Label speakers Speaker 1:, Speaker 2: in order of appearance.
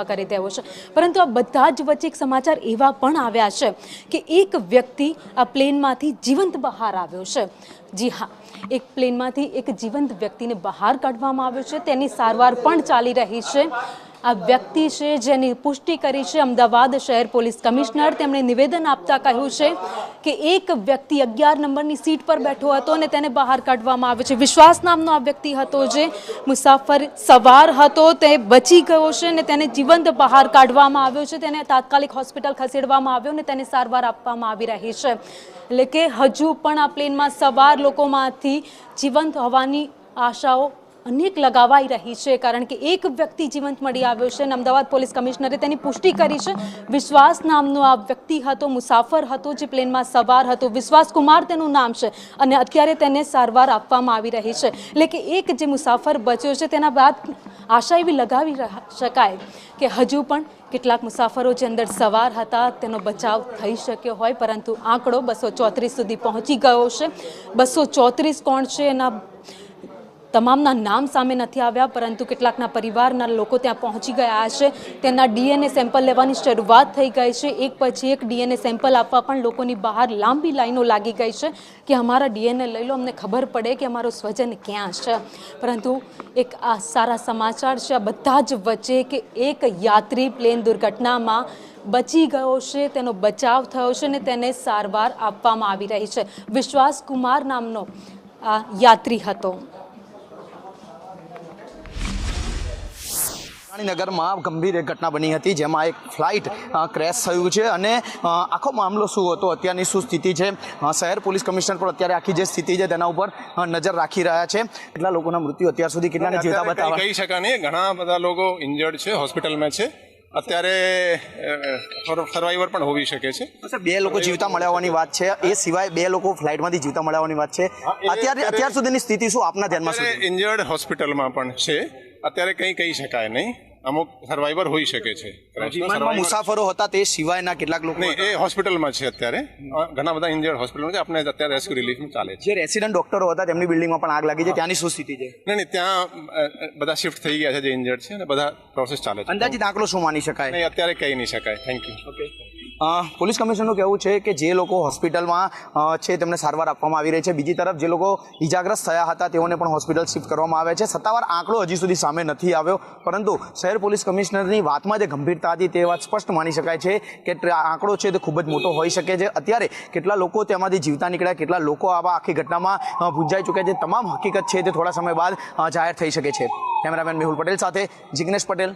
Speaker 1: કરી દેવો છે। પરંતુ આ બધા જ વચ્ચે એક સમાચાર એવા પણ આવ્યા છે કે એક વ્યક્તિ આ પ્લેનમાંથી જીવંત બહાર આવ્યો છે। જી હા, એક પ્લેનમાંથી એક જીવંત વ્યક્તિને બહાર કાઢવામાં આવ્યો છે, તેની સારવાર પણ ચાલી રહી છે। આ વ્યક્તિ છે જેની પુષ્ટિ કરી છે અમદાવાદ શહેર પોલીસ કમિશનર। તેમણે નિવેદન આપતા કહ્યું છે કે એક વ્યક્તિ 11 નંબરની સીટ પર બેઠો હતો અને તેને બહાર કાઢવામાં આવ્યો છે। વિશ્વાસ નામનો આ વ્યક્તિ હતો જે મુસાફર સવાર હતો, તે બચી ગયો છે અને તેને જીવંત બહાર કાઢવામાં આવ્યો છે। તેને તાત્કાલિક હોસ્પિટલ ખસેડવામાં આવ્યો અને તેને સારવાર આપવામાં આવી રહી છે। એટલે કે હજુ પણ આ પ્લેનમાં સવાર લોકોમાંથી જીવંત હોવાની આશાઓ અનેક લગાવાઈ રહી છે, કારણ કે એક વ્યક્તિ જીવંત મળી આવ્યો છે અને અમદાવાદ પોલીસ કમિશનરે તેની પુષ્ટિ કરી છે। વિશ્વાસ નામનો આ વ્યક્તિ હતો, મુસાફર હતો, જે પ્લેનમાં સવાર હતો। વિશ્વાસ કુમાર તેનું નામ છે અને અત્યારે તેને સારવાર આપવામાં આવી રહી છે। એટલે કે એક જે મુસાફર બચ્યો છે તેના બાદ આશા એવી લગાવી શકાય કે હજુ પણ કેટલાક મુસાફરો જે અંદર સવાર હતા તેનો બચાવ થઈ શક્યો હોય, પરંતુ આંકડો 234 સુધી પહોંચી ગયો છે। 234 કોણ છે એના તમામના નામ સામે નથી આવ્યા, પરંતુ કેટલાકના પરિવારના લોકો ત્યાં પહોંચી ગયા છે। તેના ડીએનએ સેમ્પલ લેવાની શરૂઆત થઈ ગઈ છે। એક પછી એક ડીએનએ સેમ્પલ આપવા પણ લોકોની બહાર લાંબી લાઈનો લાગી ગઈ છે કે અમારા ડીએનએ લઈ લો, અમને ખબર પડે કે અમારો સ્વજન ક્યાં છે। પરંતુ એક આ સારા સમાચાર છે આ બધા જ વચ્ચે કે એક યાત્રી પ્લેન દુર્ઘટનામાં બચી ગયો છે, તેનો બચાવ થયો છે અને તેને સારવાર આપવામાં આવી રહી છે। વિશ્વાસ કુમાર નામનો આ યાત્રી હતો।
Speaker 2: નગરમાં ગંભીર એક ઘટના બની હતી જેમાં એક ફ્લાઇટ ક્રેશ થયું છે અને આખો મામલો શું હતો, અત્યારની શું સ્થિતિ છે, શહેર પોલીસ કમિશનર પણ અત્યારે આખી જે સ્થિતિ છે તેના ઉપર નજર રાખી રહ્યા છે। કેટલા લોકોના મૃત્યુ અત્યાર સુધી, કેટલાને જીવતા બતાવવા
Speaker 3: કહી શકાય નહીં, ઘણા બધા લોકો ઇન્જર્ડ છે, હોસ્પિટલમાં છે। અત્યારે સર્વાઈવર પણ હોવી શકે છે।
Speaker 2: બે લોકો જીવતા મળ્યા હોવાની વાત છે, એ સિવાય બે લોકો ફ્લાઇટમાંથી જીવતા મળ્યા હોવાની વાત છે। અત્યાર સુધીની સ્થિતિ શું આપના ધ્યાનમાં છે?
Speaker 3: ઇન્જર્ડ હોસ્પિટલમાં પણ છે, અત્યારે કંઈ કહી શકાય નહીં, અમુક સર્વાઈવર હોઈ શકે છે।
Speaker 2: મુસાફરો હતા તે સિવાયના કેટલાક લોકો
Speaker 3: એ હોસ્પિટલમાં છે, અત્યારે ઘણા બધા ઇન્જર્ડ હોસ્પિટલમાં છે, આપણે અત્યારે રેસ્ક્યુ રિલીફ ચાલે છે।
Speaker 2: જે રેસિડન્ટ ડોક્ટરો હતા તેમની બિલ્ડિંગમાં પણ આગ લાગી છે, ત્યાંની શું સ્થિતિ છે?
Speaker 3: નહીં, ત્યાં બધા શિફ્ટ થઈ ગયા છે જે ઇન્જર્ડ છે અને બધા પ્રોસેસ ચાલે છે।
Speaker 2: અંદાજિત આંકડો શું માની શકાય?
Speaker 3: નહીં, અત્યારે કહી નહીં શકાય। Thank you.
Speaker 2: ઓકે, પોલીસ કમિશનરનું કહેવું છે કે જે લોકો હોસ્પિટલમાં છે તેમને સારવાર આપવામાં આવી રહી છે, બીજી તરફ જે લોકો ઇજાગ્રસ્ત થયા હતા તેઓને પણ હોસ્પિટલ શિફ્ટ કરવામાં આવે છે। સત્તાવાર આંકડો હજી સુધી સામે નથી આવ્યો, પરંતુ શહેર પોલીસ કમિશનરની વાતમાં જે ગંભીરતા હતી તે વાત સ્પષ્ટ માની શકાય છે કે આંકડો છે તે ખૂબ જ મોટો હોઈ શકે છે। અત્યારે કેટલા લોકો તેમાંથી જીવતા નીકળ્યા, કેટલા લોકો આવા આખી ઘટનામાં ભૂંજાઈ ચૂક્યા છે, તમામ હકીકત છે તે થોડા સમય બાદ જાહેર થઈ શકે છે। કેમેરામેન મેહુલ પટેલ સાથે જિગ્નેશ પટેલ,